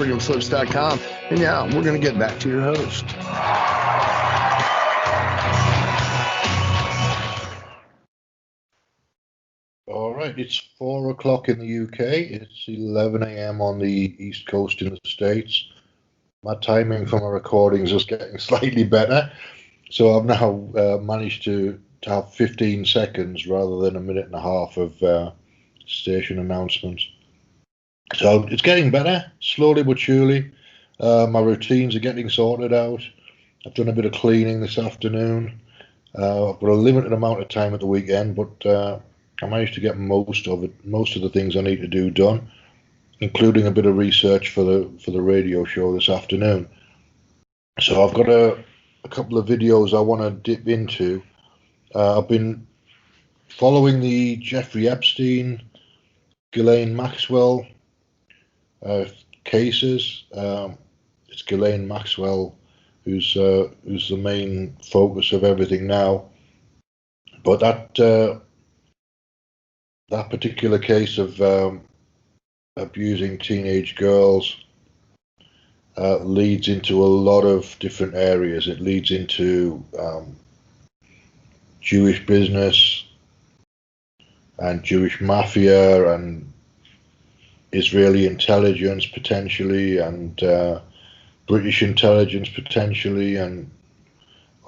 FreedomSlips.com. And now we're going to get back to your host. All right, it's 4 o'clock in the UK. It's 11 a.m. on the East Coast in the States. My timing for my recordings is getting slightly better. So I've now managed to have 15 seconds rather than a minute and a half of station announcements. So it's getting better, slowly but surely. My routines are getting sorted out. I've done a bit of cleaning this afternoon. I've got a limited amount of time at the weekend, but I managed to get most of the things I need to do done, including a bit of research for the radio show this afternoon. So I've got a couple of videos I want to dip into. I've been following the Jeffrey Epstein, Ghislaine Maxwell cases. It's Ghislaine Maxwell who's the main focus of everything now. But that particular case of abusing teenage girls leads into a lot of different areas. It leads into Jewish business and Jewish mafia and Israeli intelligence potentially, and British intelligence potentially, and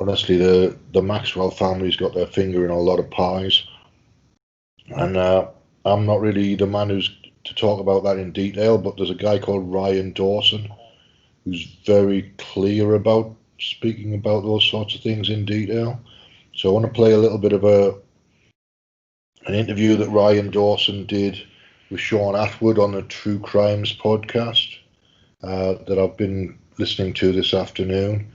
honestly the Maxwell family's got their finger in a lot of pies, and I'm not really the man who's to talk about that in detail, but there's a guy called Ryan Dawson who's very clear about speaking about those sorts of things in detail. So I want to play a little bit of an interview that Ryan Dawson did with Sean Atwood on the True Crimes podcast that I've been listening to this afternoon.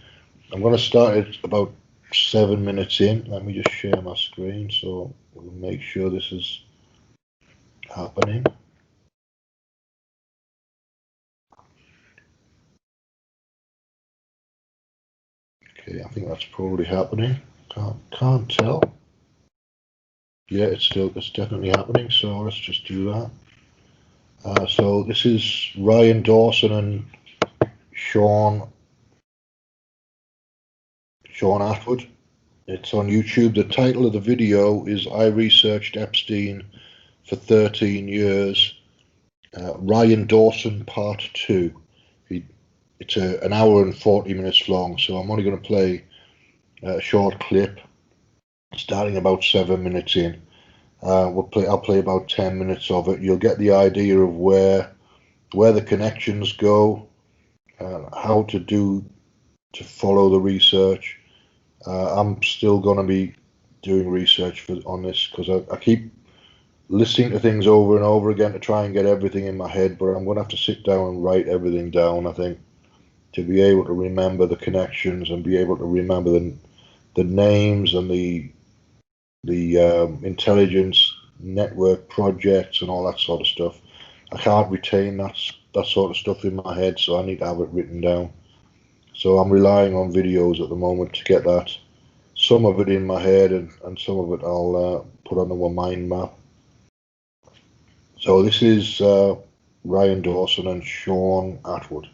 I'm going to start it about 7 minutes in. Let me just share my screen so we'll make sure this is happening. Okay, I think that's probably happening. Can't tell. Yeah, it's definitely happening. So let's just do that. So this is Ryan Dawson and Sean Atwood. It's on YouTube. The title of the video is "I Researched Epstein for 13 Years." Ryan Dawson Part 2. It's an hour and 40 minutes long, so I'm only going to play a short clip starting about 7 minutes in. I'll play about 10 minutes of it. You'll get the idea of where the connections go, how to follow the research. I'm still going to be doing research on this because I keep listening to things over and over again to try and get everything in my head, but I'm going to have to sit down and write everything down, I think, to be able to remember the connections and be able to remember the names and the intelligence network projects and all that sort of stuff. I can't retain that sort of stuff in my head, so I need to have it written down. So I'm relying on videos at the moment to get that, some of it in my head, and some of it I'll put on the mind map. So this is Ryan Dawson and Sean Atwood.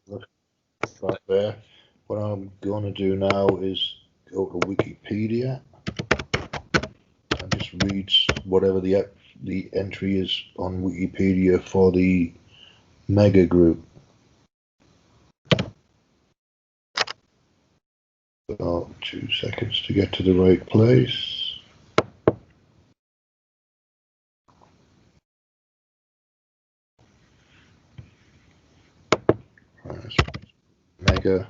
look right there. What I'm going to do now is go to Wikipedia and just read whatever the entry is on Wikipedia for the mega group. So 2 seconds to get to the right place. Mega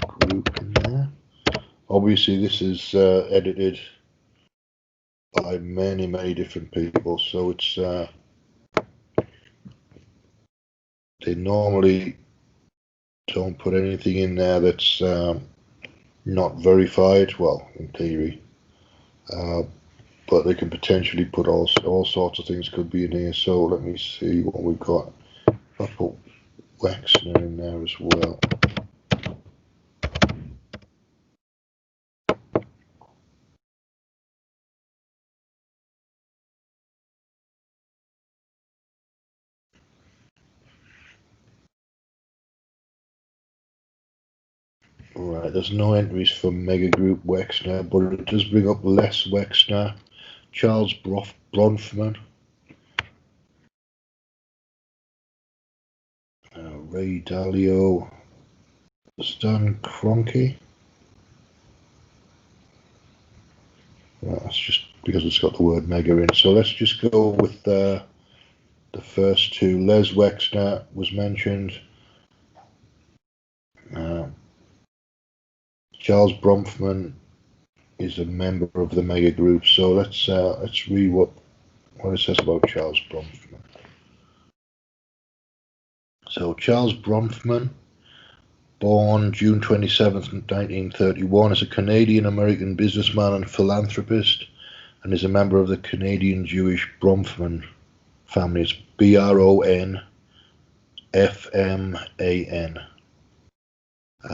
group in there. Obviously, this is edited by many different people, so it's they normally don't put anything in there that's not verified. Well, in theory, but they can potentially put all sorts of things could be in here. So let me see what we've got. I'll put Wexner in there as well. Right, there's no entries for Mega Group Wexner, but it does bring up Les Wexner, Charles Bronfman, Ray Dalio, Stan Kroenke. That's just because it's got the word mega in. So let's just go with the first two. Les Wexner was mentioned. Charles Bronfman is a member of the mega group. So let's read what it says about Charles Bronfman. So Charles Bronfman, born June 27th, 1931, is a Canadian-American businessman and philanthropist, and is a member of the Canadian Jewish Bronfman family. It's Bronfman,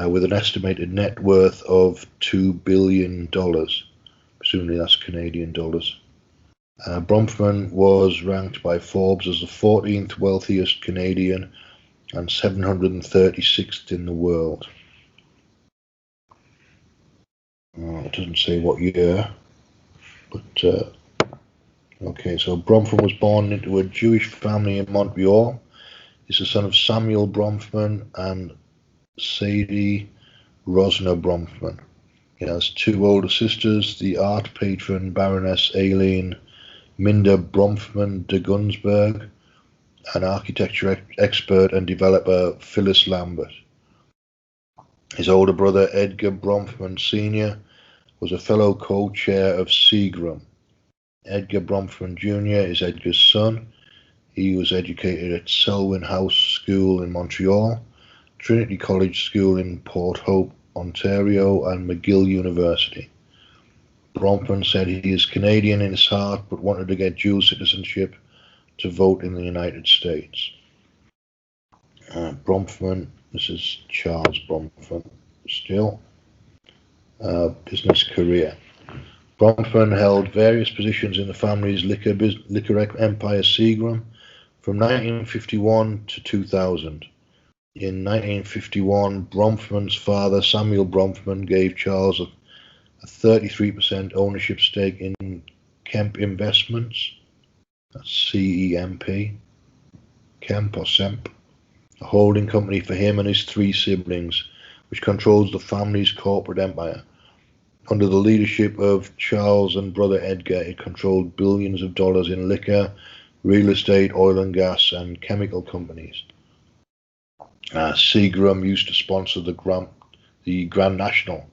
with an estimated net worth of $2 billion. Presumably that's Canadian dollars. Bronfman was ranked by Forbes as the 14th wealthiest Canadian and 736th in the world. It doesn't say what year, but okay. So Bronfman was born into a Jewish family in Montreal. He's the son of Samuel Bronfman and Sadie Rosner Bronfman. He has two older sisters, the art patron Baroness Aileen Minder Bronfman de Gunsberg, and architecture expert and developer Phyllis Lambert. His older brother Edgar Bronfman Sr. was a fellow co-chair of Seagram. Edgar Bronfman Jr. is Edgar's son. He was educated at Selwyn House School in Montreal, Trinity College School in Port Hope, Ontario, and McGill University. Bronfman said he is Canadian in his heart, but wanted to get dual citizenship to vote in the United States. Bronfman, this is Charles Bronfman still. Business career. Bronfman held various positions in the family's liquor empire Seagram from 1951 to 2000. In 1951, Bronfman's father, Samuel Bronfman, gave Charles a 33% ownership stake in Kemp Investments, that's CEMP, Kemp or Semp, a holding company for him and his three siblings, which controls the family's corporate empire. Under the leadership of Charles and brother Edgar, it controlled billions of dollars in liquor, real estate, oil and gas, and chemical companies. Seagram used to sponsor the Grand National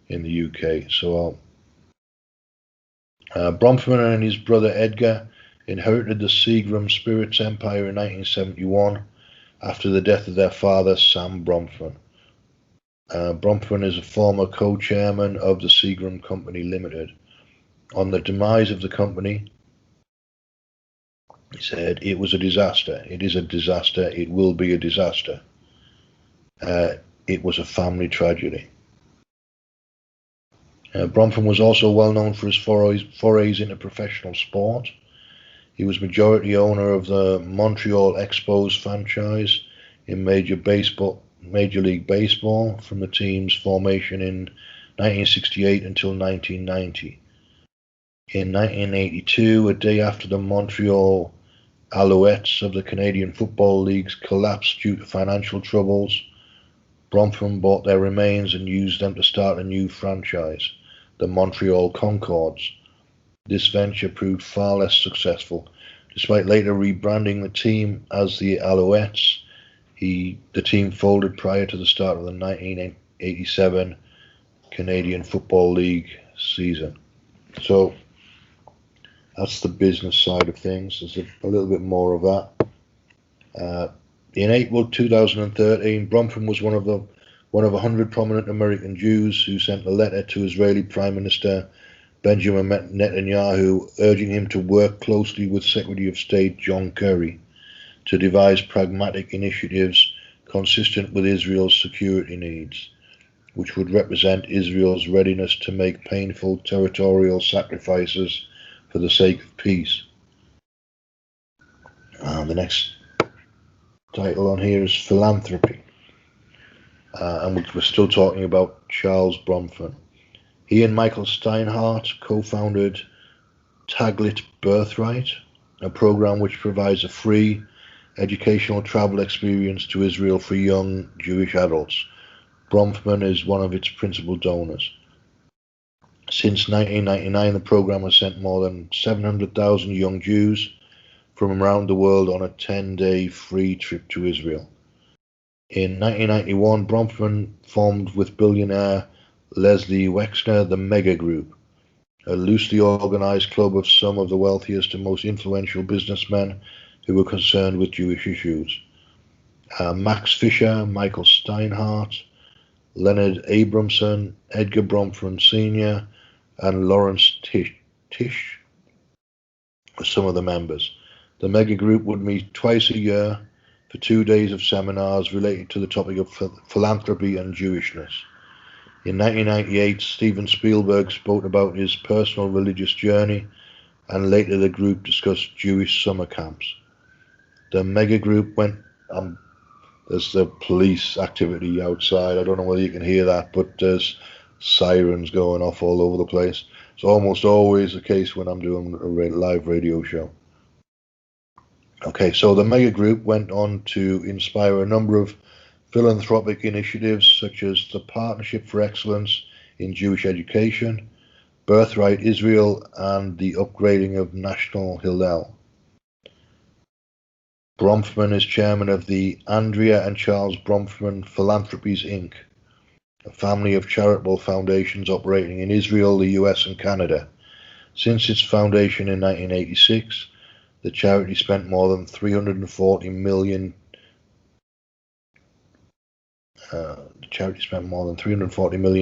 in the UK. So Bronfman and his brother Edgar inherited the Seagram Spirits Empire in 1971 after the death of their father, Sam Bronfman. Bronfman is a former co-chairman of the Seagram Company Limited. On the demise of the company, he said, "It was a disaster. It is a disaster. It will be a disaster. It was a family tragedy." Bronfman was also well known for his forays into professional sport. He was majority owner of the Montreal Expos franchise in Major Major League Baseball from the team's formation in 1968 until 1990. In 1982, a day after the Montreal Alouettes of the Canadian Football League's collapse due to financial troubles, Bronfman bought their remains and used them to start a new franchise, the Montreal Concords. This venture proved far less successful. Despite later rebranding the team as the Alouettes, the team folded prior to the start of the 1987 Canadian Football League season. So that's the business side of things. There's a little bit more of that. In April 2013, Bronfman was one of 100 prominent American Jews who sent a letter to Israeli Prime Minister Benjamin Netanyahu urging him to work closely with Secretary of State John Kerry to devise pragmatic initiatives consistent with Israel's security needs, which would represent Israel's readiness to make painful territorial sacrifices for the sake of peace. The next title on here is Philanthropy. And we're still talking about Charles Bronfman. He and Michael Steinhardt co-founded Taglit Birthright, a program which provides a free educational travel experience to Israel for young Jewish adults. Bronfman is one of its principal donors. Since 1999, the program has sent more than 700,000 young Jews from around the world on a 10-day free trip to Israel. In 1991, Bronfman formed with billionaire Leslie Wexner the Mega Group, a loosely organized club of some of the wealthiest and most influential businessmen who were concerned with Jewish issues. Max Fisher, Michael Steinhardt, Leonard Abramson, Edgar Bronfman Sr., and Lawrence Tisch were some of the members. The Mega Group would meet twice a year for 2 days of seminars related to the topic of philanthropy and Jewishness. In 1998, Steven Spielberg spoke about his personal religious journey, and later the group discussed Jewish summer camps. The Mega Group went there's the police activity outside. I don't know whether you can hear that, but there's sirens going off all over the place. It's almost always the case when I'm doing a live radio show. Okay, so the Mega Group went on to inspire a number of philanthropic initiatives such as the Partnership for Excellence in Jewish Education, Birthright Israel, and the upgrading of National Hillel. Bronfman is chairman of the Andrea and Charles Bronfman Philanthropies, Inc., a family of charitable foundations operating in Israel, the US, and Canada. Since its foundation in 1986, the charity spent more than $340 million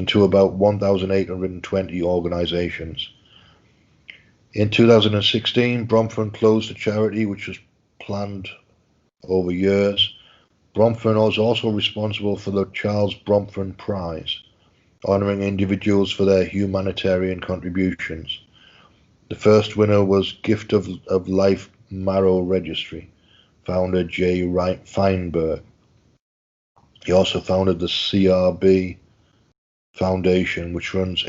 to about 1,820 organizations. In 2016, Bronfman closed the charity, which was planned over years. Bronfman was also responsible for the Charles Bronfman Prize, honoring individuals for their humanitarian contributions. The first winner was Gift of Life Marrow Registry, founder J. Feinberg. He also founded the CRB Foundation, which runs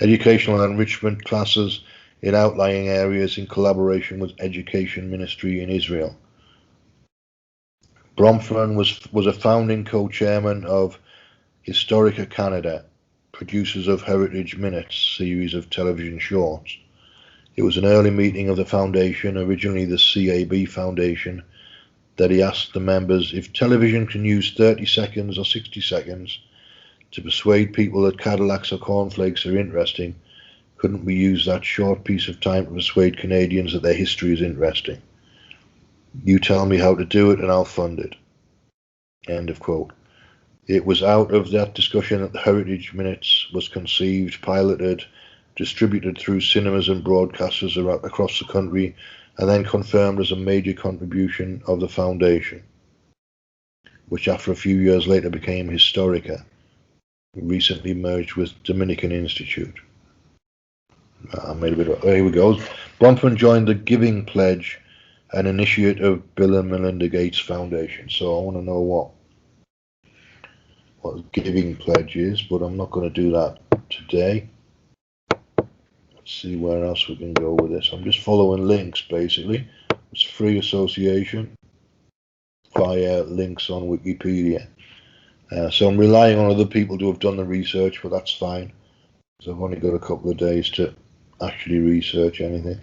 educational enrichment classes in outlying areas in collaboration with Education Ministry in Israel. Bronfman was a founding co-chairman of Historica Canada, producers of Heritage Minutes series of television shorts. It was an early meeting of the foundation, originally the CAB Foundation, that he asked the members if television can use 30 seconds or 60 seconds to persuade people that Cadillacs or cornflakes are interesting, couldn't we use that short piece of time to persuade Canadians that their history is interesting? You tell me how to do it and I'll fund it. End of quote. It was out of that discussion that the Heritage Minutes was conceived, piloted, distributed through cinemas and broadcasters across the country, and then confirmed as a major contribution of the foundation, which after a few years later became Historica, recently merged with Dominican Institute. Here we go. Bronfman joined the Giving Pledge an initiate of Bill and Melinda Gates Foundation. So I want to know what the giving pledge is, but I'm not going to do that today. Let's see where else we can go with this. I'm just following links, basically. It's free association via links on Wikipedia. So I'm relying on other people to have done the research, but that's fine, because I've only got a couple of days to actually research anything.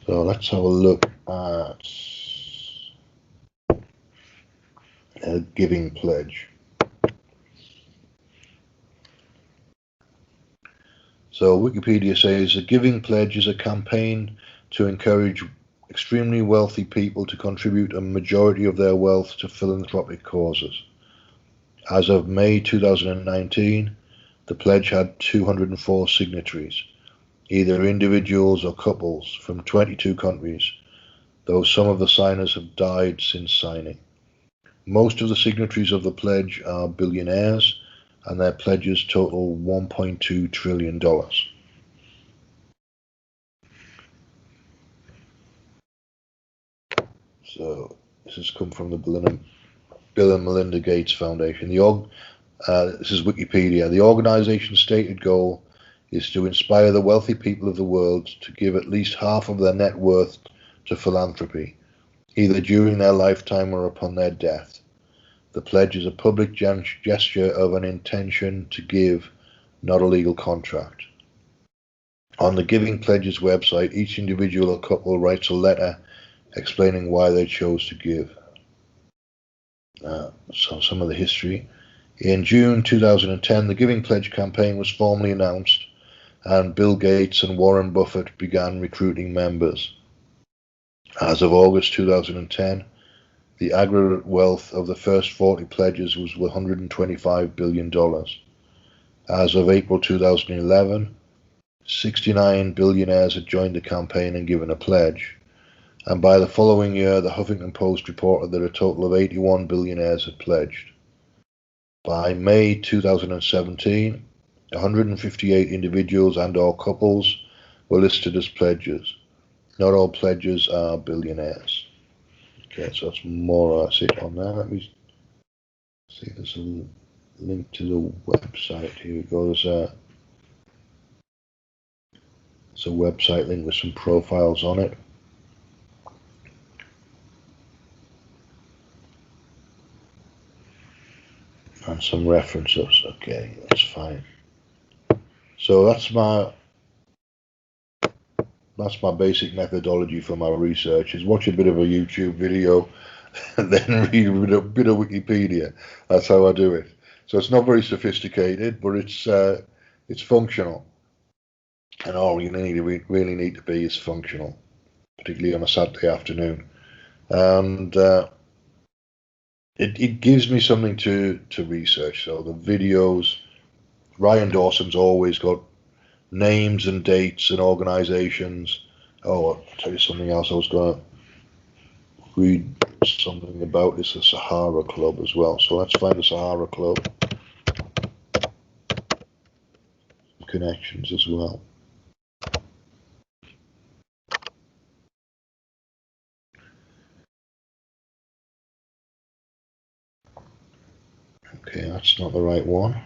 So let's have a look at a giving pledge. So Wikipedia says a giving pledge is a campaign to encourage extremely wealthy people to contribute a majority of their wealth to philanthropic causes. As of May 2019, the pledge had 204 signatories, either individuals or couples from 22 countries, though some of the signers have died since signing. Most of the signatories of the pledge are billionaires, and their pledges total $1.2 trillion. So this has come from the Bill and Melinda Gates Foundation. This is Wikipedia. The organization's stated goal is to inspire the wealthy people of the world to give at least half of their net worth to philanthropy, either during their lifetime or upon their death. The pledge is a public gesture of an intention to give, not a legal contract. On the Giving Pledge's website, each individual or couple writes a letter explaining why they chose to give. So some of the history. In June 2010, the Giving Pledge campaign was formally announced, and Bill Gates and Warren Buffett began recruiting members. As of August 2010, the aggregate wealth of the first 40 pledges was $125 billion. As of April 2011, 69 billionaires had joined the campaign and given a pledge. And by the following year, the Huffington Post reported that a total of 81 billionaires had pledged. By May 2017, 158 individuals and/or couples were listed as pledges. Not all pledges are billionaires. Okay, so that's more or less it on there. Let me see if there's a link to the website. Here we go. There's a website link with some profiles on it. And some references. Okay, that's fine. So that's my basic methodology for my research, is watch a bit of a YouTube video and then read a bit of Wikipedia. That's how I do it. So it's not very sophisticated, but it's functional. And all you really need to be is functional, particularly on a Saturday afternoon. And it gives me something to research. So the videos, Ryan Dawson's always got names and dates and organizations. Oh, I'll tell you something else. I was going to read something about this, the Sahara Club as well. So let's find the Sahara Club connections as well. Okay, that's not the right one.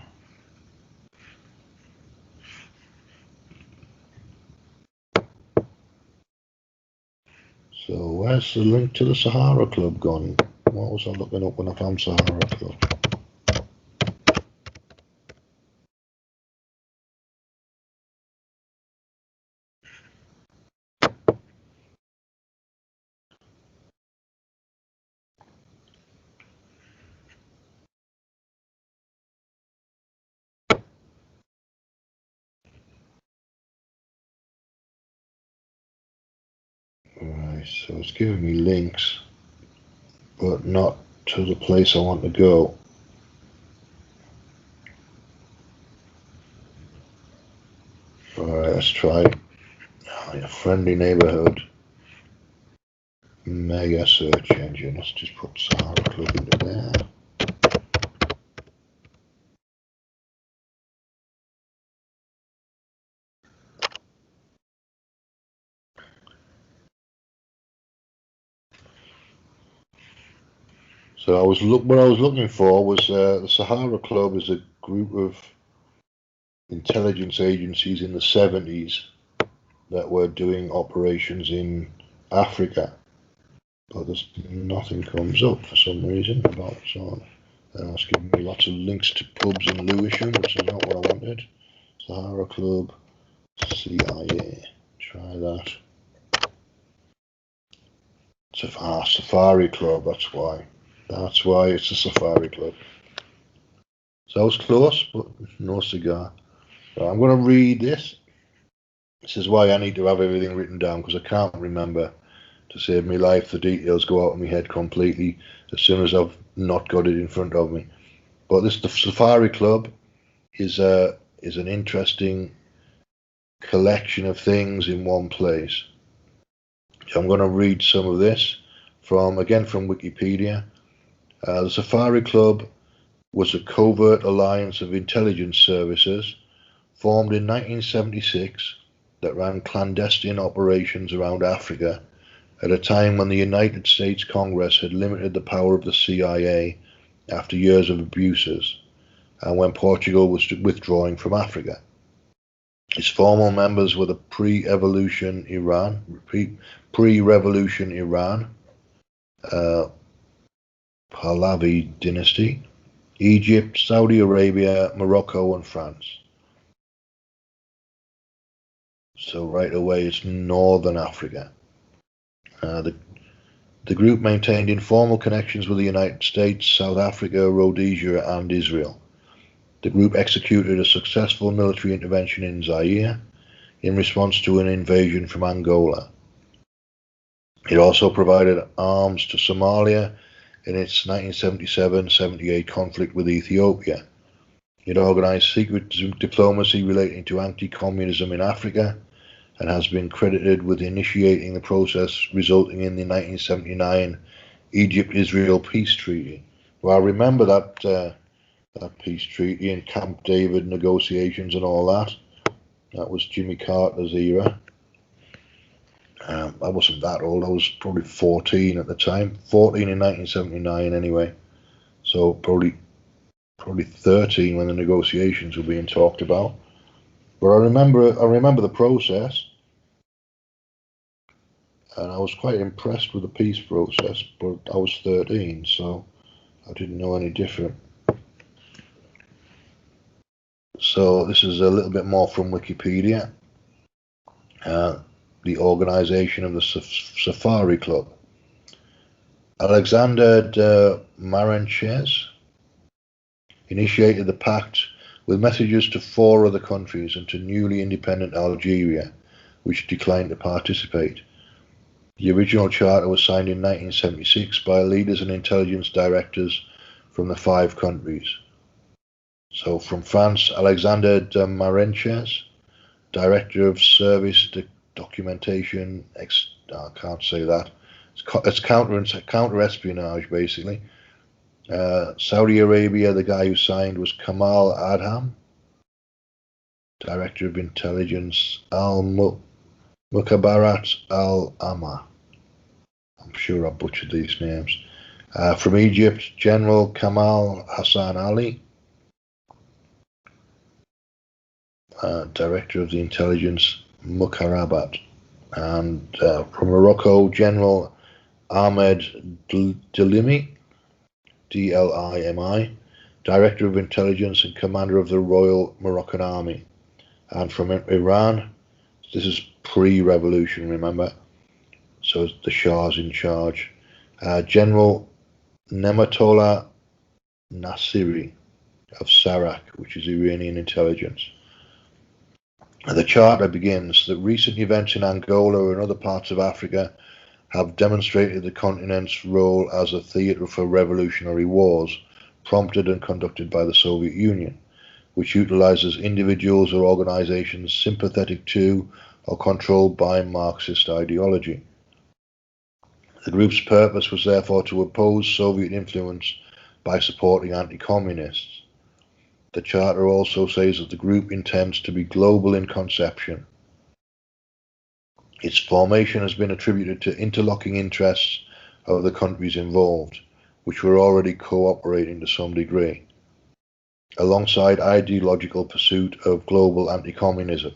So where's the link to the Sahara Club gone? What was I looking up when I found Sahara Club? Right, so it's giving me links, but not to the place I want to go. Alright, let's try a friendly neighborhood mega search engine. Let's just put Sahara Club into there. So what I was looking for was the Sahara Club is a group of intelligence agencies in the 70s that were doing operations in Africa, but there's nothing comes up for some reason about so. It's giving me lots of links to pubs in Lewisham, which is not what I wanted. Sahara Club, CIA. Try that. Safari Club, that's why. That's why it's a Safari Club. So I was close, but no cigar. Right, I'm going to read this. This is why I need to have everything written down, because I can't remember. To save me life, the details go out of my head completely as soon as I've not got it in front of me. But the Safari Club is an interesting collection of things in one place. So I'm going to read some of this from Wikipedia. The Safari Club was a covert alliance of intelligence services formed in 1976 that ran clandestine operations around Africa at a time when the United States Congress had limited the power of the CIA after years of abuses, and when Portugal was withdrawing from Africa. Its former members were the pre-revolution Iran, Pahlavi dynasty, Egypt, Saudi Arabia, Morocco, and France. So right away, it's Northern Africa. The group maintained informal connections with the United States, South Africa, Rhodesia, and Israel. The group executed a successful military intervention in Zaire in response to an invasion from Angola. It also provided arms to Somalia in its 1977-78 conflict with Ethiopia. It organized secret diplomacy relating to anti-communism in Africa and has been credited with initiating the process resulting in the 1979 Egypt-Israel peace treaty. Well, I remember that peace treaty and Camp David negotiations and all that. That was Jimmy Carter's era. I wasn't that old. I was probably 14 at the time. 14 in 1979 anyway. So probably 13 when the negotiations were being talked about. But I remember the process, and I was quite impressed with the peace process, but I was 13, so I didn't know any different. So this is a little bit more from Wikipedia. The organization of the Safari Club. Alexander de Maranches initiated the pact with messages to 4 other countries and to newly independent Algeria, which declined to participate. The original charter was signed in 1976 by leaders and intelligence directors from the 5 countries. So from France, Alexander de Maranches, Director of Service Documentation, I can't say that. It's counter-espionage, basically. Saudi Arabia, the guy who signed was Kamal Adham, Director of Intelligence, Mukhabarat Al-Amma. I'm sure I butchered these names. From Egypt, General Kamal Hassan Ali, Director of the Intelligence, Mukharabat. And from Morocco, General Ahmed Dlimi, D-L-I-M-I, Director of Intelligence and Commander of the Royal Moroccan Army. And from Iran, this is pre-revolution, remember, so the Shah's in charge, General Nematollah Nasiri of Sarak, which is Iranian intelligence. The charter begins that recent events in Angola and other parts of Africa have demonstrated the continent's role as a theatre for revolutionary wars, prompted and conducted by the Soviet Union, which utilizes individuals or organizations sympathetic to or controlled by Marxist ideology. The group's purpose was therefore to oppose Soviet influence by supporting anti-communists. The charter also says that the group intends to be global in conception. Its formation has been attributed to interlocking interests of the countries involved, which were already cooperating to some degree, alongside ideological pursuit of global anti-communism.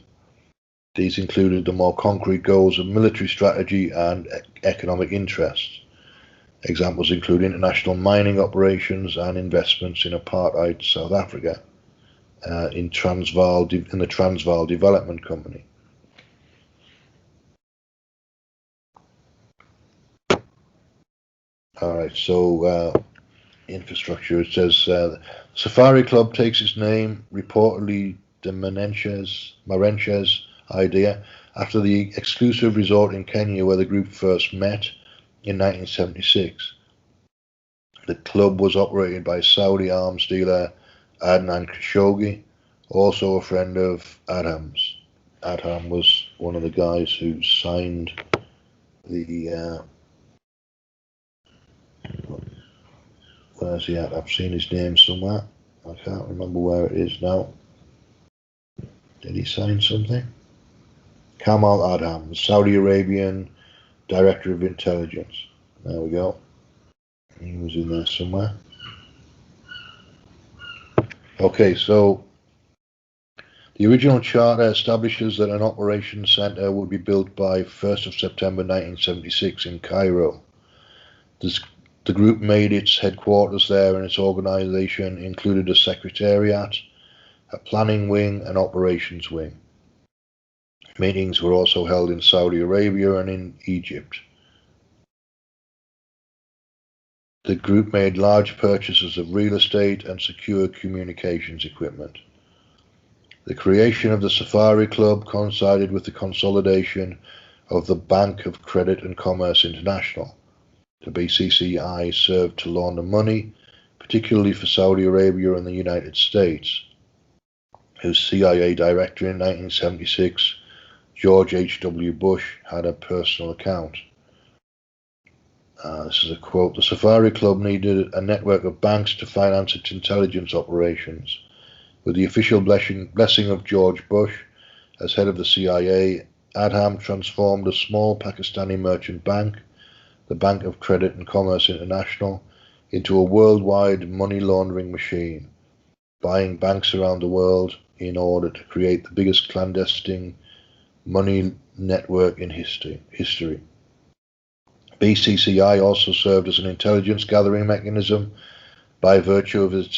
These included the more concrete goals of military strategy and economic interests. Examples include international mining operations and investments in apartheid South Africa, in the Transvaal Development Company. Alright, so infrastructure. It says Safari Club takes its name, reportedly the Marenches idea, after the exclusive resort in Kenya where the group first met in 1976. The club was operated by Saudi arms dealer Adnan Khashoggi, also a friend of Adham's. Adham was one of the guys who signed the where's he at? I've seen his name somewhere. I can't remember where it is now. Did he sign something? Kamal Adham, the Saudi Arabian Director of Intelligence. There we go. He was in there somewhere. Okay, so the original charter establishes that an operations centre would be built by 1st of September 1976 in Cairo. The group made its headquarters there, and its organisation included a secretariat, a planning wing, and operations wing. Meetings were also held in Saudi Arabia and in Egypt. The group made large purchases of real estate and secure communications equipment. The creation of the Safari Club coincided with the consolidation of the Bank of Credit and Commerce International. The BCCI served to launder money, particularly for Saudi Arabia and the United States, whose CIA director in 1976, George H.W. Bush, had a personal account. This is a quote. The Safari Club needed a network of banks to finance its intelligence operations. With the official blessing of George Bush as head of the CIA, Adham transformed a small Pakistani merchant bank, the Bank of Credit and Commerce International, into a worldwide money laundering machine, buying banks around the world in order to create the biggest clandestine money network in history. BCCI also served as an intelligence gathering mechanism by virtue of its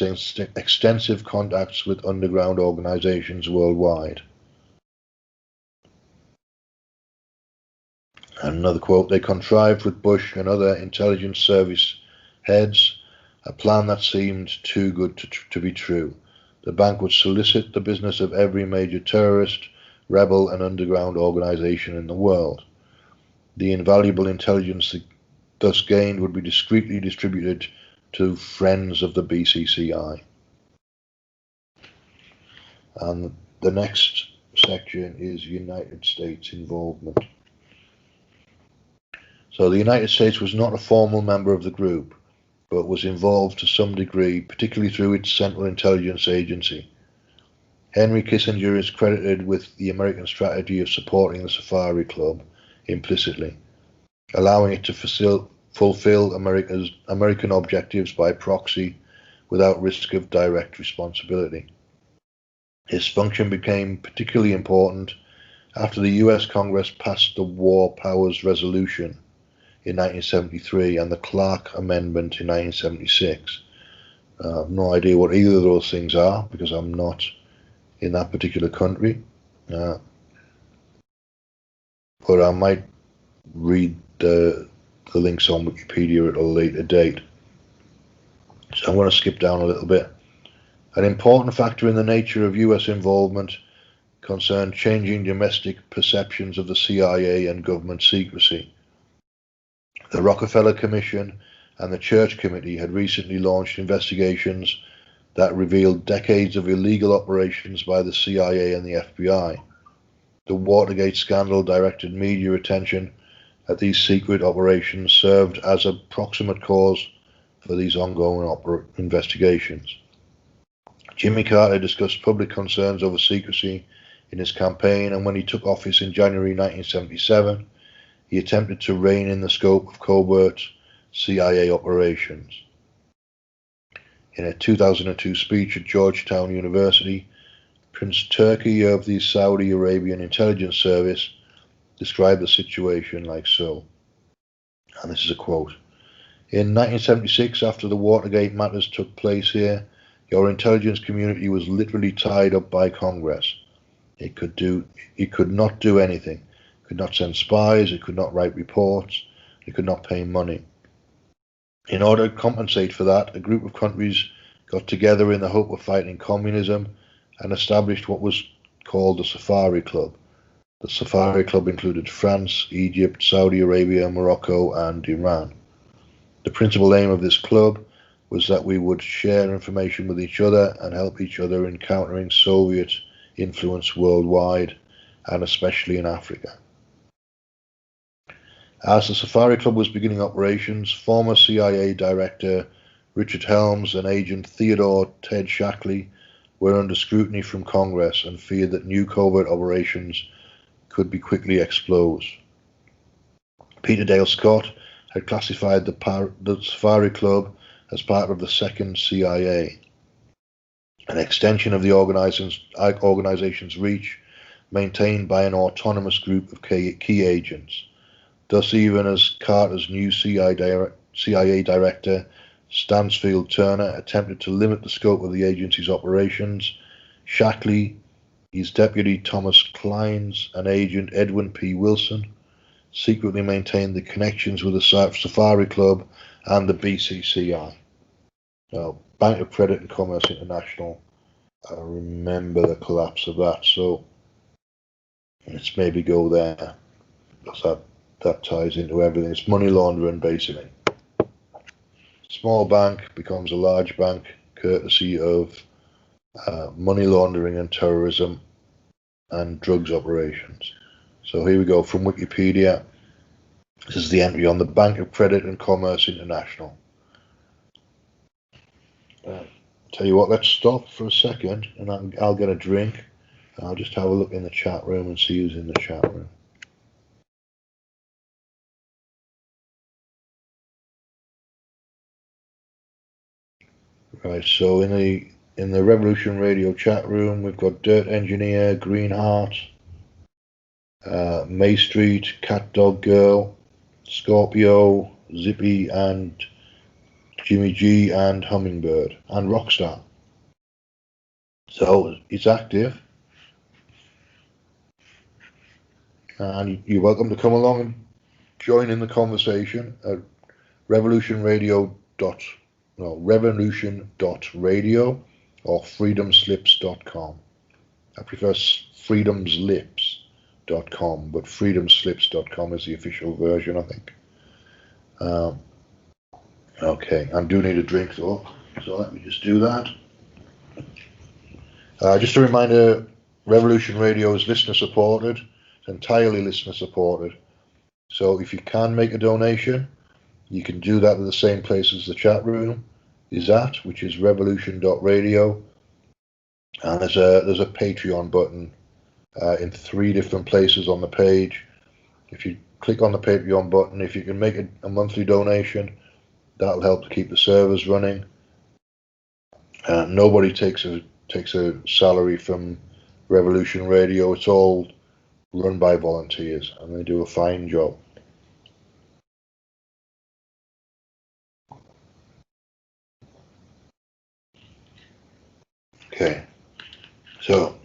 extensive contacts with underground organizations worldwide. And another quote, they contrived with Bush and other intelligence service heads a plan that seemed too good to be true. The bank would solicit the business of every major terrorist, rebel and underground organization in the world. The invaluable intelligence thus gained would be discreetly distributed to friends of the BCCI. And the next section is United States involvement. So the United States was not a formal member of the group, but was involved to some degree, particularly through its Central Intelligence Agency. Henry Kissinger is credited with the American strategy of supporting the Safari Club implicitly, allowing it to fulfill American objectives by proxy without risk of direct responsibility. His function became particularly important after the US Congress passed the War Powers Resolution in 1973 and the Clark Amendment in 1976. I have no idea what either of those things are because I'm not in that particular country, but I might read the links on Wikipedia at a later date. So I'm going to skip down a little bit. An important factor in the nature of US involvement concerned changing domestic perceptions of the CIA and government secrecy. The Rockefeller Commission and the Church Committee had recently launched investigations that revealed decades of illegal operations by the CIA and the FBI. The Watergate scandal directed media attention at these secret operations, served as a proximate cause for these ongoing investigations. Jimmy Carter discussed public concerns over secrecy in his campaign, and when he took office in January 1977, he attempted to rein in the scope of covert CIA operations. In a 2002 speech at Georgetown University, Prince Turki of the Saudi Arabian Intelligence Service described the situation like so, and this is a quote: "In 1976, after the Watergate matters took place here, your intelligence community was literally tied up by Congress. It could not do anything. It could not send spies. It could not write reports. It could not pay money. In order to compensate for that, a group of countries got together in the hope of fighting communism and established what was called the Safari Club. The Safari Club included France, Egypt, Saudi Arabia, Morocco, and Iran. The principal aim of this club was that we would share information with each other and help each other in countering Soviet influence worldwide, and especially in Africa." As the Safari Club was beginning operations, former CIA Director Richard Helms and Agent Theodore Ted Shackley were under scrutiny from Congress and feared that new covert operations could be quickly exposed. Peter Dale Scott had classified the Safari Club as part of the second CIA, an extension of the organization's reach, maintained by an autonomous group of key agents. Thus, even as Carter's new CIA Director, Stansfield Turner, attempted to limit the scope of the agency's operations, Shackley, his deputy Thomas Clines, and agent Edwin P. Wilson secretly maintained the connections with the Safari Club and the BCCI. Now, Bank of Credit and Commerce International, I remember the collapse of that, so let's maybe go there, because that ties into everything. It's money laundering, basically. Small bank becomes a large bank, courtesy of money laundering and terrorism and drugs operations. So here we go from Wikipedia. This is the entry on the Bank of Credit and Commerce International. Tell you what, let's stop for a second and I'll get a drink. I'll just have a look in the chat room and see who's in the chat room. Right, so in the Revolution Radio chat room, we've got Dirt Engineer, Greenheart, May Street, Cat Dog Girl, Scorpio, Zippy, and Jimmy G, and Hummingbird, and Rockstar. So it's active, and you're welcome to come along and join in the conversation at revolution.radio or freedomslips.com. I prefer freedomslips.com, but freedomslips.com is the official version, I think. Okay, I do need a drink though, so let me just do that. Just a reminder, Revolution Radio is listener supported. It's entirely listener supported. So if you can make a donation, you can do that at the same place as the chat room is at, which is revolution.radio. And there's a Patreon button in 3 different places on the page. If you click on the Patreon button, if you can make a monthly donation, that'll help to keep the servers running. Nobody takes a salary from Revolution Radio. It's all run by volunteers, and they do a fine job. Okay, so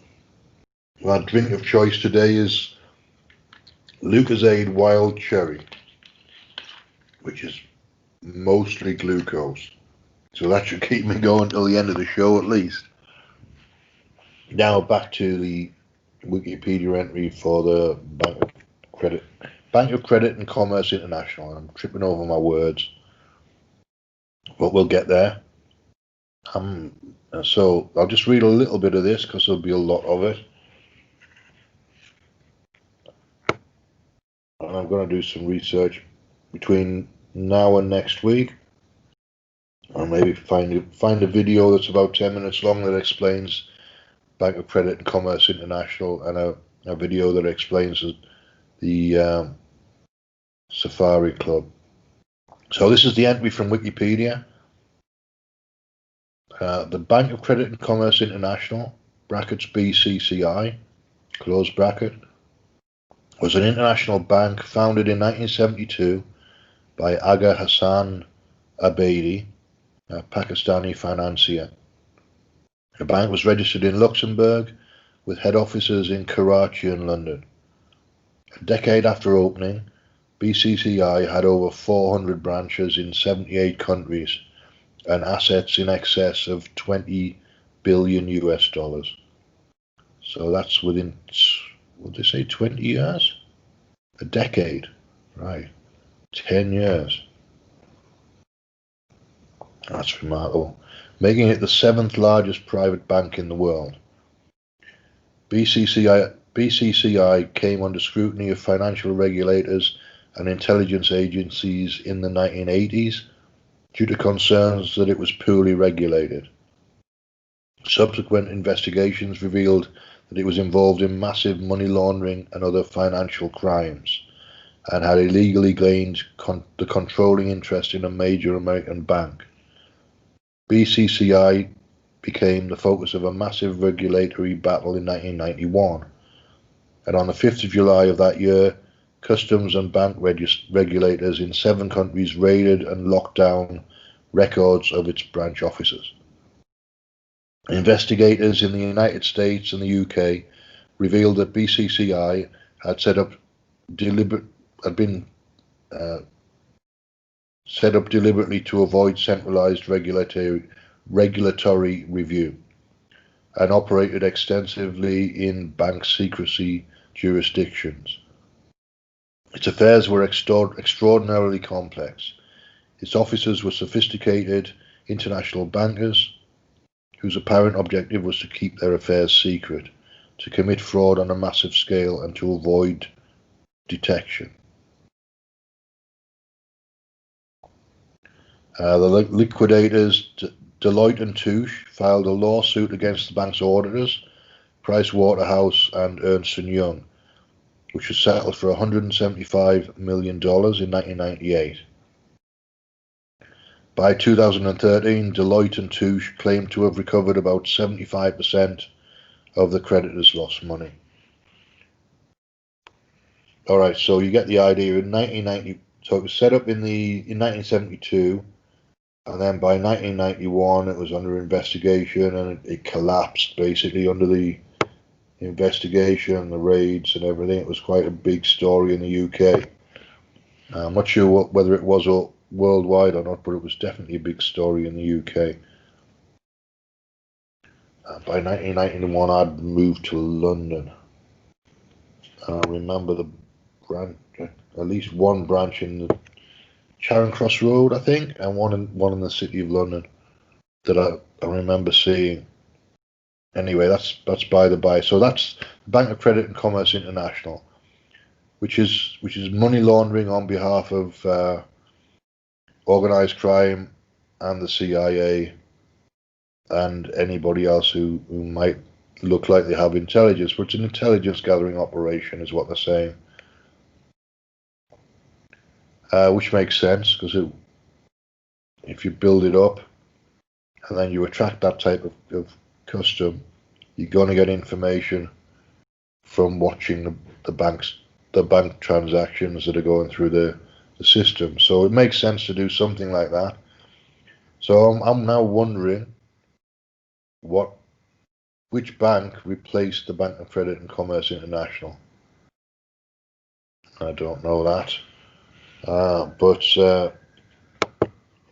my drink of choice today is Lucozade Wild Cherry, which is mostly glucose. So that should keep me going till the end of the show at least. Now back to the Wikipedia entry for the Bank of Credit and Commerce International. I'm tripping over my words, but we'll get there. So I'll just read a little bit of this because there'll be a lot of it. And I'm going to do some research between now and next week. Or maybe find a video that's about 10 minutes long that explains Bank of Credit and Commerce International, and a video that explains the Safari Club. So this is the entry from Wikipedia. The Bank of Credit and Commerce International, brackets BCCI, close bracket, was an international bank founded in 1972 by Aga Hassan Abedi, a Pakistani financier. The bank was registered in Luxembourg with head offices in Karachi and London. A decade after opening, BCCI had over 400 branches in 78 countries and assets in excess of 20 billion US dollars. So that's within, what did they say, 20 years? A decade, right? 10 years. That's remarkable. Making it the 7th largest private bank in the world. BCCI came under scrutiny of financial regulators and intelligence agencies in the 1980s due to concerns that it was poorly regulated. Subsequent investigations revealed that it was involved in massive money laundering and other financial crimes, and had illegally gained the controlling interest in a major American bank. BCCI became the focus of a massive regulatory battle in 1991, and on the 5th of July of that year, customs and bank regulators in 7 countries raided and locked down records of its branch offices. Investigators in the United States and the UK revealed that BCCI had been set up deliberately to avoid centralized regulatory review, and operated extensively in bank secrecy jurisdictions. Its affairs were extraordinarily complex. Its officers were sophisticated international bankers whose apparent objective was to keep their affairs secret, to commit fraud on a massive scale, and to avoid detection. The liquidators, Deloitte & Touche, filed a lawsuit against the bank's auditors, Pricewaterhouse and Ernst & Young, which was settled for $175 million in 1998. By 2013, Deloitte & Touche claimed to have recovered about 75% of the creditors' lost money. All right, so you get the idea. In 1990, so it was set up in 1972, and then by 1991 it was under investigation, and it collapsed basically under the investigation, the raids and everything. It was quite a big story in the UK. I'm not sure whether it was worldwide or not, but it was definitely a big story in the UK. By 1991 I'd moved to London. I remember the branch, at least one branch in the Charing Cross Road, I think, and one in the City of London that I remember seeing. Anyway, that's by the by. So that's Bank of Credit and Commerce International, which is money laundering on behalf of organised crime and the CIA and anybody else who might look like they have intelligence. But it's an intelligence gathering operation, is what they're saying. Which makes sense, because if you build it up and then you attract that type of custom, you're going to get information from watching the bank transactions that are going through the system. So it makes sense to do something like that. So I'm now wondering which bank replaced the Bank of Credit and Commerce International. I don't know that. But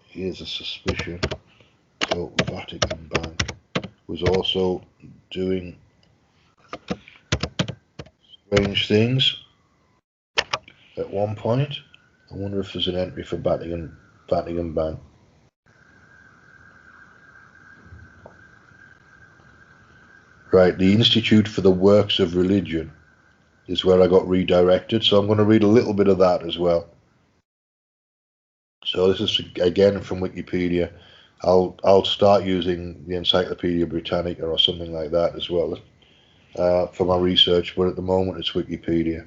here's a suspicion. So Vatican Bank was also doing strange things at one point. I wonder if there's an entry for Vatican Bank. Right, the Institute for the Works of Religion is where I got redirected, so I'm going to read a little bit of that as well. So this is again from Wikipedia. I'll start using the Encyclopedia Britannica or something like that as well for my research, but at the moment it's Wikipedia.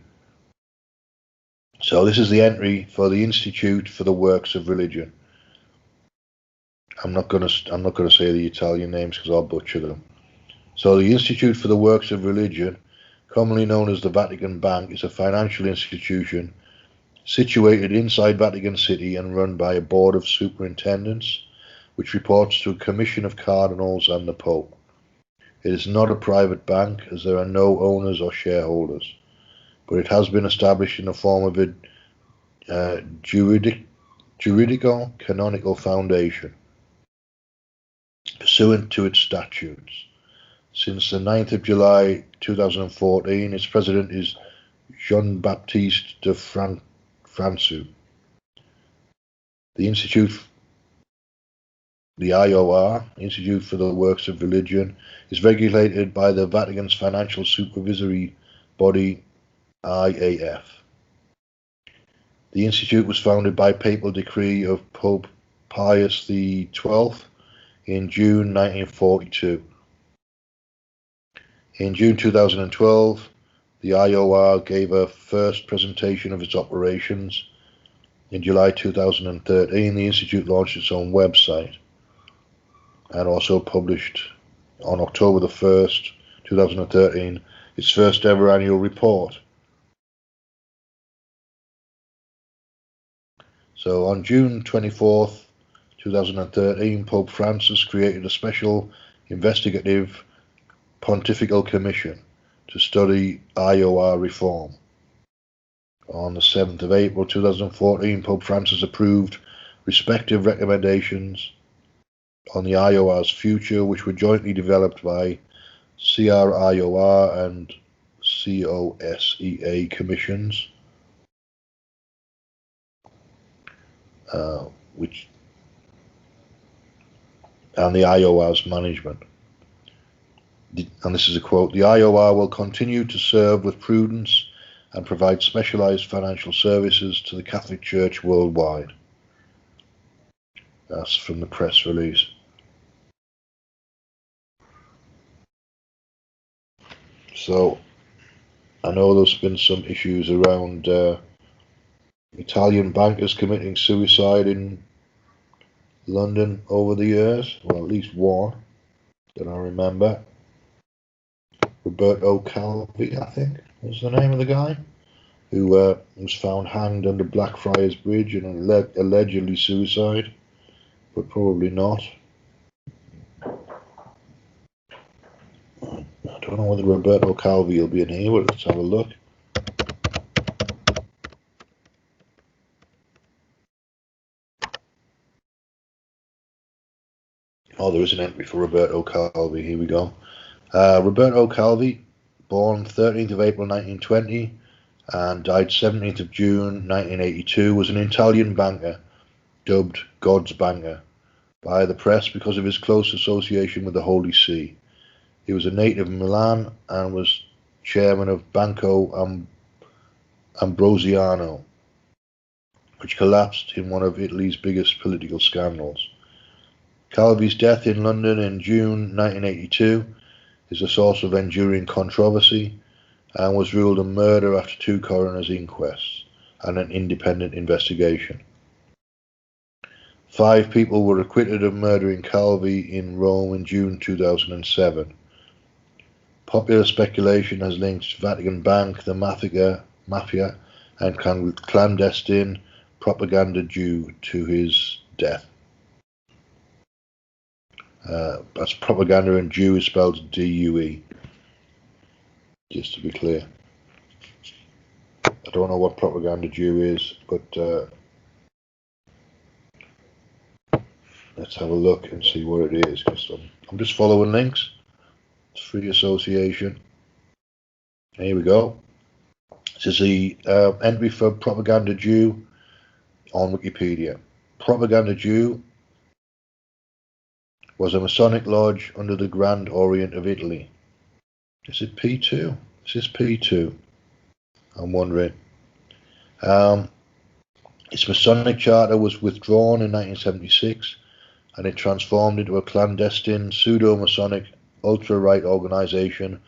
So this is the entry for the Institute for the Works of Religion. I'm not gonna say the Italian names because I'll butcher them. So the Institute for the Works of Religion, commonly known as the Vatican Bank, is a financial institution situated inside Vatican City and run by a board of superintendents, which reports to a commission of cardinals and the Pope. It is not a private bank, as there are no owners or shareholders, but it has been established in the form of a juridical canonical foundation, pursuant to its statutes. Since the 9th of July 2014, its president is Jean-Baptiste de François. The Institute, the IOR, Institute for the Works of Religion, is regulated by the Vatican's financial supervisory body, IAF. The Institute was founded by papal decree of Pope Pius XII in June 1942. In June 2012, the IOR gave a first presentation of its operations. In July 2013, the Institute launched its own website and also published on October the 1st, 2013, its first ever annual report. So on June 24th, 2013, Pope Francis created a special investigative pontifical commission to study IOR reform. On the 7th of April 2014, Pope Francis approved respective recommendations on the IOR's future, which were jointly developed by CRIOR and COSEA commissions, and the IOR's management. And this is a quote: "The IOR will continue to serve with prudence and provide specialized financial services to the Catholic Church worldwide." That's from the press release. So I know there's been some issues around Italian bankers committing suicide in London over the years. Well, at least one that I remember. Roberto Calvi, I think, was the name of the guy, who was found hanged under Blackfriars Bridge and allegedly suicide, but probably not. I don't know whether Roberto Calvi will be in here, but let's have a look. Oh, there is an entry for Roberto Calvi. Here we go. Roberto Calvi, born 13th of April 1920 and died 17th of June 1982, was an Italian banker dubbed God's Banker by the press because of his close association with the Holy See. He was a native of Milan and was chairman of Banco Ambrosiano, which collapsed in one of Italy's biggest political scandals. Calvi's death in London in June 1982 is a source of enduring controversy and was ruled a murder after 2 coroner's inquests and an independent investigation. 5 people were acquitted of murdering Calvi in Rome in June 2007. Popular speculation has linked Vatican Bank, the mafia, and clandestine propaganda due to his death. That's propaganda, and Jew is spelled D-U-E, just to be clear. I don't know what propaganda Jew is, but let's have a look and see what it is, because I'm just following links. It's free association. Here we go. This is the entry for propaganda Jew on Wikipedia. Propaganda Jew was a Masonic lodge under the Grand Orient of Italy. Is it P2? Is this P2? I'm wondering. Its Masonic charter was withdrawn in 1976, and it transformed into a clandestine pseudo-Masonic ultra-right organisation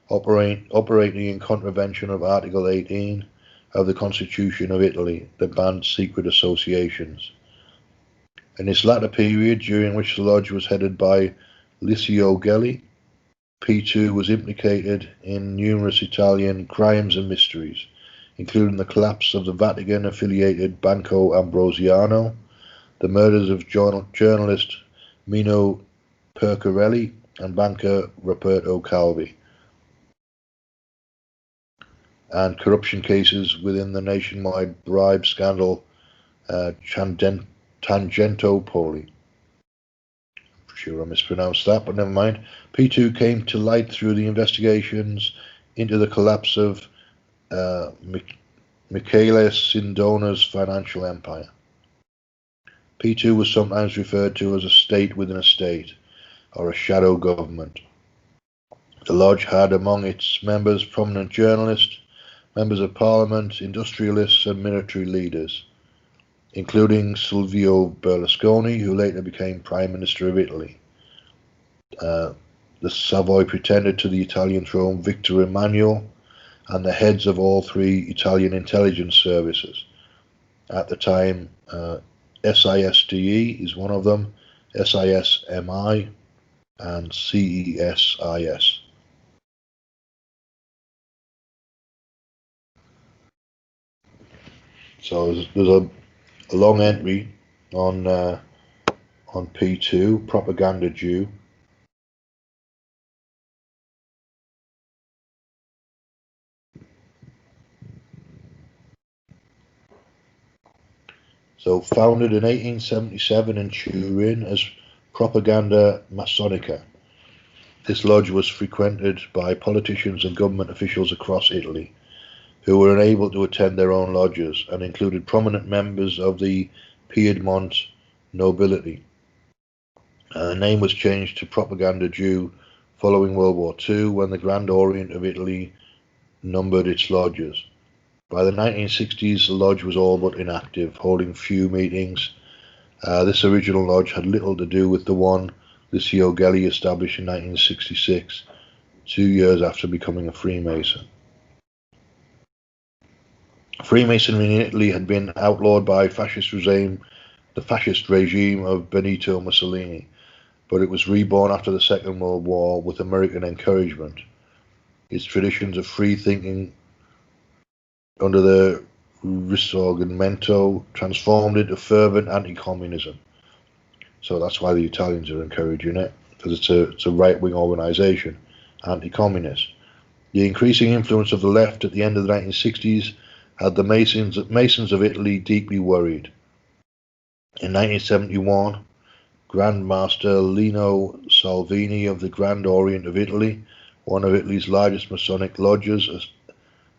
operating in contravention of Article 18 of the Constitution of Italy that banned secret associations. In this latter period, during which the lodge was headed by Licio Gelli, P2 was implicated in numerous Italian crimes and mysteries, including the collapse of the Vatican-affiliated Banco Ambrosiano, the murders of journalist Mino Percarelli and banker Roberto Calvi, and corruption cases within the nationwide bribe scandal Tangentopoli. I'm sure I mispronounced that, but never mind. P2 came to light through the investigations into the collapse of Michele Sindona's financial empire. P2 was sometimes referred to as a state within a state, or a shadow government. The lodge had among its members prominent journalists, members of parliament, industrialists and military leaders, including Silvio Berlusconi, who later became Prime Minister of Italy, the Savoy pretender to the Italian throne, Victor Emmanuel, and the heads of all three Italian intelligence services. At the time, SISDE is one of them, SISMI, and CESIS. So there's a long entry on P2, propaganda Jew. So founded in 1877 in Turin as Propaganda Masonica, this lodge was frequented by politicians and government officials across Italy, who were unable to attend their own lodges, and included prominent members of the Piedmont nobility. The name was changed to Propaganda Jew following World War II, when the Grand Orient of Italy numbered its lodges. By the 1960s, the lodge was all but inactive, holding few meetings. This original lodge had little to do with the one Licio Gelli established in 1966, 2 years after becoming a Freemason. Freemasonry in Italy had been outlawed by the fascist regime of Benito Mussolini, but it was reborn after the Second World War with American encouragement. Its traditions of free thinking under the Risorgimento transformed into fervent anti-communism. So that's why the Italians are encouraging it, because it's a right-wing organisation, anti-communist. The increasing influence of the left at the end of the 1960s had the Masons of Italy deeply worried. In 1971, Grand Master Lino Salvini of the Grand Orient of Italy, one of Italy's largest Masonic lodges,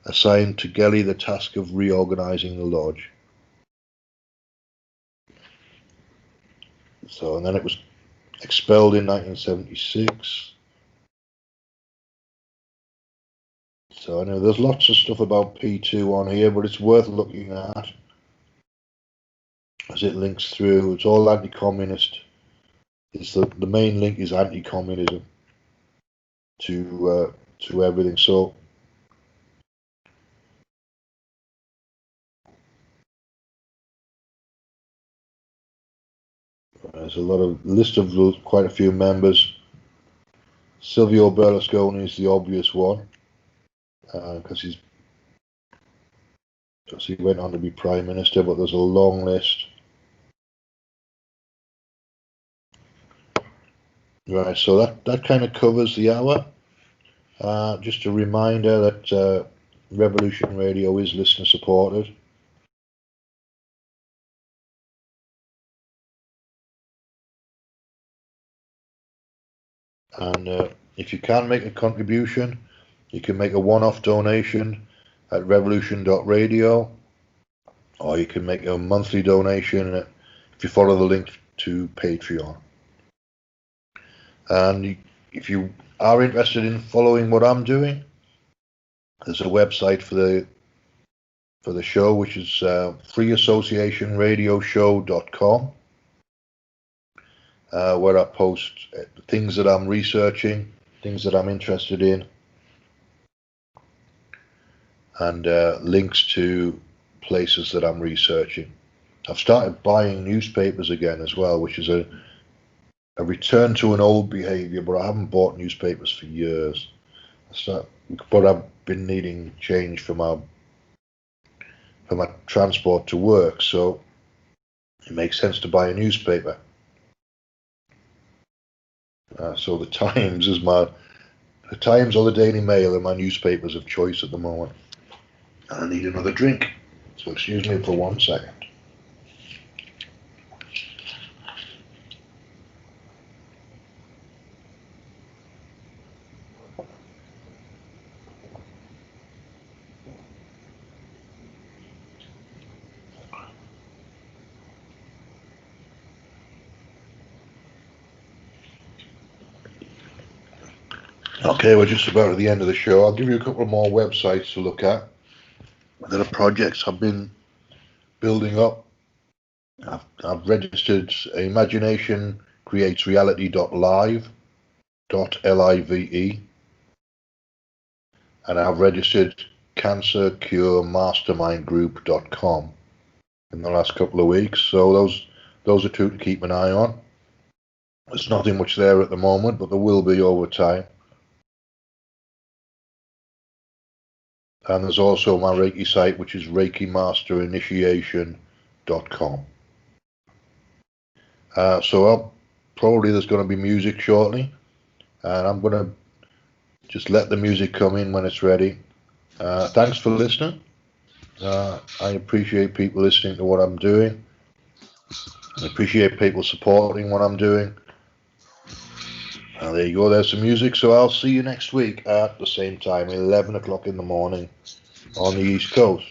assigned to Gelli the task of reorganizing the lodge. So, and then it was expelled in 1976. So I know there's lots of stuff about P2 on here, but it's worth looking at as it links through. It's all anti-communist. It's the main link is anti-communism to everything. So there's a list of quite a few members. Silvio Berlusconi is the obvious one, because he went on to be Prime Minister, but there's a long list. Right, so that kind of covers the hour. Just a reminder that Revolution Radio is listener supported. And if you can make a contribution, you can make a one-off donation at revolution.radio, or you can make a monthly donation if you follow the link to Patreon. And if you are interested in following what I'm doing, there's a website for the show, which is freeassociationradioshow.com, where I post things that I'm researching, things that I'm interested in, and links to places that I'm researching. I've started buying newspapers again as well, which is a return to an old behaviour, but I haven't bought newspapers for years. But I've been needing change for my transport to work, so it makes sense to buy a newspaper. So the Times or the Daily Mail are my newspapers of choice at the moment. And I need another drink, so excuse me for 1 second. Okay, we're just about at the end of the show. I'll give you a couple more websites to look at. There are projects I've been building up. I've registered imaginationcreatesreality.live, .live, and I've registered cancercuremastermindgroup.com in the last couple of weeks. So those are two to keep an eye on. There's nothing much there at the moment, but there will be over time. And there's also my Reiki site, which is ReikiMasterInitiation.com. So probably there's going to be music shortly, and I'm going to just let the music come in when it's ready. Thanks for listening. I appreciate people listening to what I'm doing. I appreciate people supporting what I'm doing. There you go, there's some music. So I'll see you next week at the same time, 11 o'clock in the morning on the East Coast.